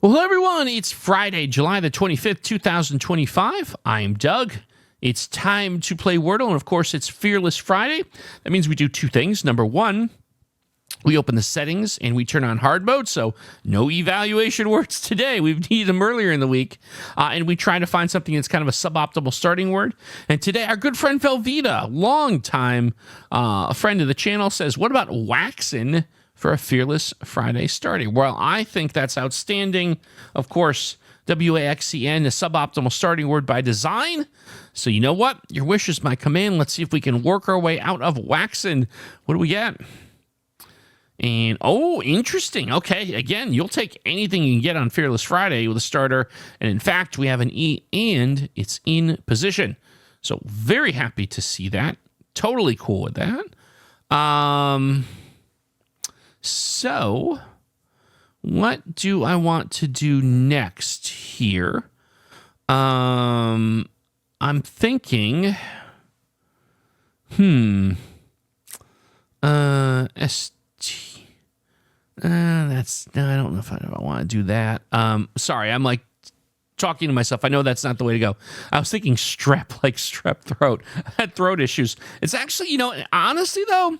Well, hello everyone. It's Friday, July the 25th, 2025. I'm Doug. It's time to play Wordle, and of course, it's Fearless Friday. That means we do two things. Number one, we open the settings and we turn on hard mode, so no evaluation words today. We've needed them earlier in the week. And we try to find something that's kind of a suboptimal starting word. And today, our good friend Velveeta, longtime friend of the channel, says, what about waxin' for a Fearless Friday starting? Well, I think that's outstanding. Of course, WAXCN, a suboptimal starting word by design. So you know what? Your wish is my command. Let's see if we can work our way out of waxin'. What do we get? And, oh, interesting. Okay, again, you'll take anything you can get on Fearless Friday with a starter. And in fact, we have an E and it's in position. So very happy to see that. Totally cool with that. So what do I want to do next here? I'm thinking, that's, no, I don't know if I want to do that. Sorry, I'm like talking to myself. I know that's not the way to go. I was thinking strep, like strep throat. I had throat issues. It's actually, you know, honestly though,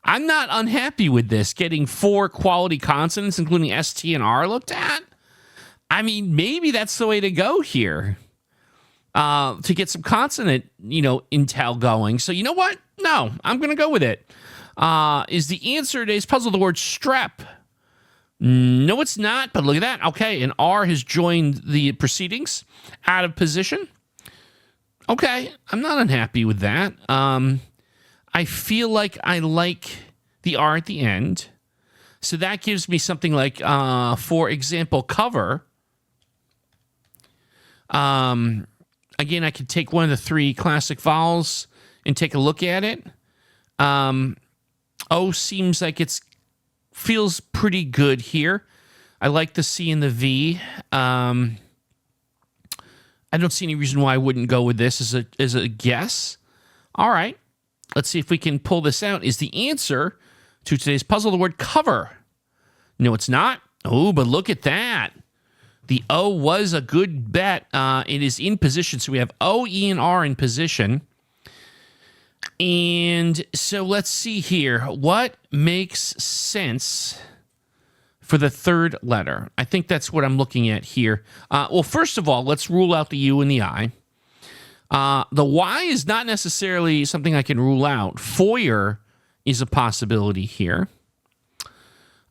I'm not unhappy with this, getting 4 quality consonants, including S, T, and R looked at. I mean, maybe that's the way to go here, to get some consonant, you know, intel going. So you know what? No, I'm going to go with it. Is the answer to today's puzzle the word strep? No, it's not, but look at that. Okay, and R has joined the proceedings out of position. Okay, I'm not unhappy with that. I feel like I like the R at the end. So that gives me something like, for example, cover. Again, I could take one of the 3 classic vowels and take a look at it. O seems like it feels pretty good here. I like the C and the V. I don't see any reason why I wouldn't go with this as a guess. All right. Let's see if we can pull this out. Is the answer to today's puzzle the word cover? No, it's not. Oh, but look at that. The O was a good bet. It is in position. So we have O, E, and R in position. And so let's see here. What makes sense for the third letter? I think that's what I'm looking at here. Well, first of all, let's rule out the U and the I. The Y is not necessarily something I can rule out. Foyer is a possibility here.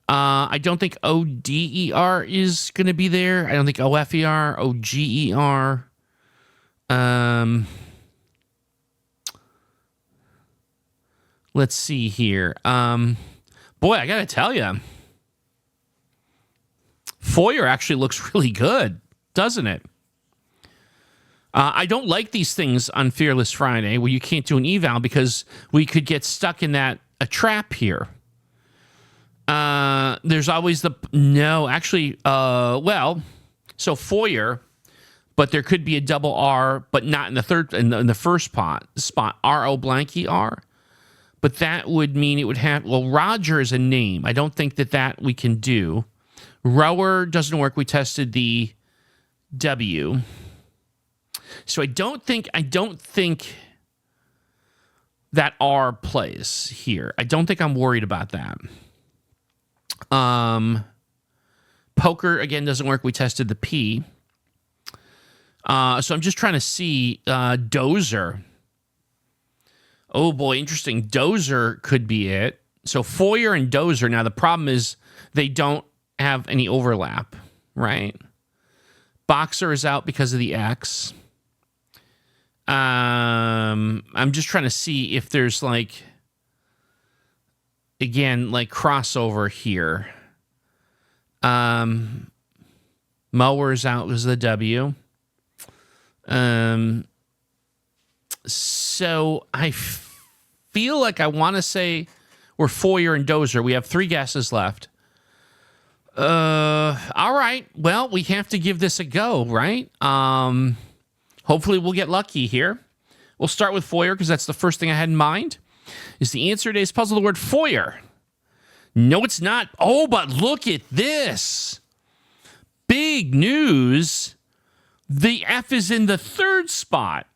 I don't think O-D-E-R is going to be there. I don't think O-F-E-R, O-G-E-R. Let's see here. Boy, I got to tell you, Foyer actually looks really good, doesn't it? I don't like these things on Fearless Friday where you can't do an eval because we could get stuck in a trap here. There's always so foyer, but there could be a double R, but not in the first spot, R-O blank E-R. But that would mean it would have, well, Roger is a name. I don't think that we can do. Rower doesn't work. We tested the W. So I don't think that R plays here. I don't think I'm worried about that. Poker, again, doesn't work. We tested the P. So I'm just trying to see dozer. Oh, boy, interesting. Dozer could be it. So foyer and dozer. Now, the problem is they don't have any overlap, right? Boxer is out because of the X. I'm just trying to see if there's again, crossover here. Mower's out because of the W. So I feel like I want to say we're foyer and dozer. We have 3 guesses left. All right. Well, we have to give this a go, right? Hopefully we'll get lucky here. We'll start with foyer because that's the first thing I had in mind. Is the answer to today's puzzle the word foyer? No, it's not. Oh, but look at this. Big big news. The F is in the third spot.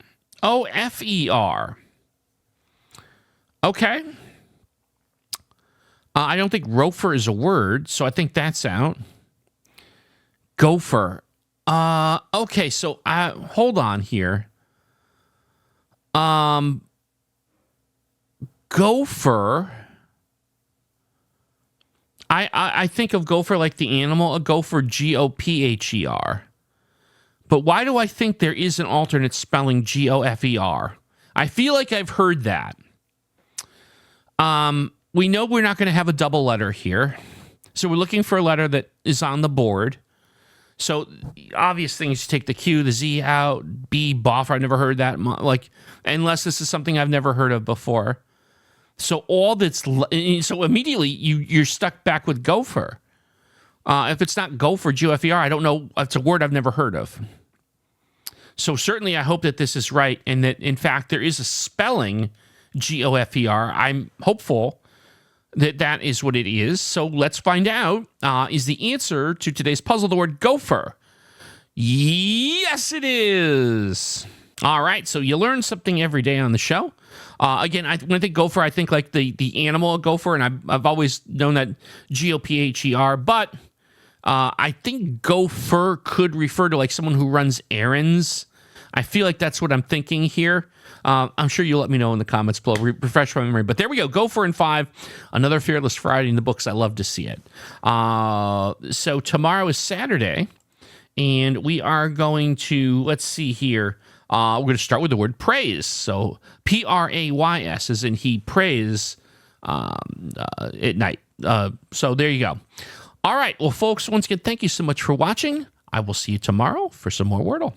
O-F-E-R. Okay. I don't think rofer is a word, so I think that's out. Gopher. Okay, so hold on here. Gopher. I think of gopher like the animal, a gopher, G-O-P-H-E-R. But why do I think there is an alternate spelling G-O-F-E-R? I feel like I've heard that. We know we're not going to have a double letter here. So we're looking for a letter that is on the board. So obvious things, take the Q, the Z out, B, boffer. I've never heard that. Like, unless this is something I've never heard of before. So so immediately you're stuck back with gopher. If it's not gopher, G-O-F-E-R, I don't know. It's a word I've never heard of. So certainly I hope that this is right and that, in fact, there is a spelling G-O-F-E-R. I'm hopeful that that is what it is. So let's find out. Is the answer to today's puzzle the word gopher? Yes, it is. All right, so you learn something every day on the show. Again, when I think gopher, I think like the animal gopher, and I've always known that G-O-P-H-E-R, but I think gopher could refer to like someone who runs errands. I feel like that's what I'm thinking here. I'm sure you'll let me know in the comments below. Refresh my memory. But there we go. Gopher in 5. Another Fearless Friday in the books. I love to see it. So tomorrow is Saturday, and we are going to, let's see here. We're going to start with the word praise. So P-R-A-Y-S, as in he prays at night. So there you go. All right. Well, folks, once again, thank you so much for watching. I will see you tomorrow for some more Wordle.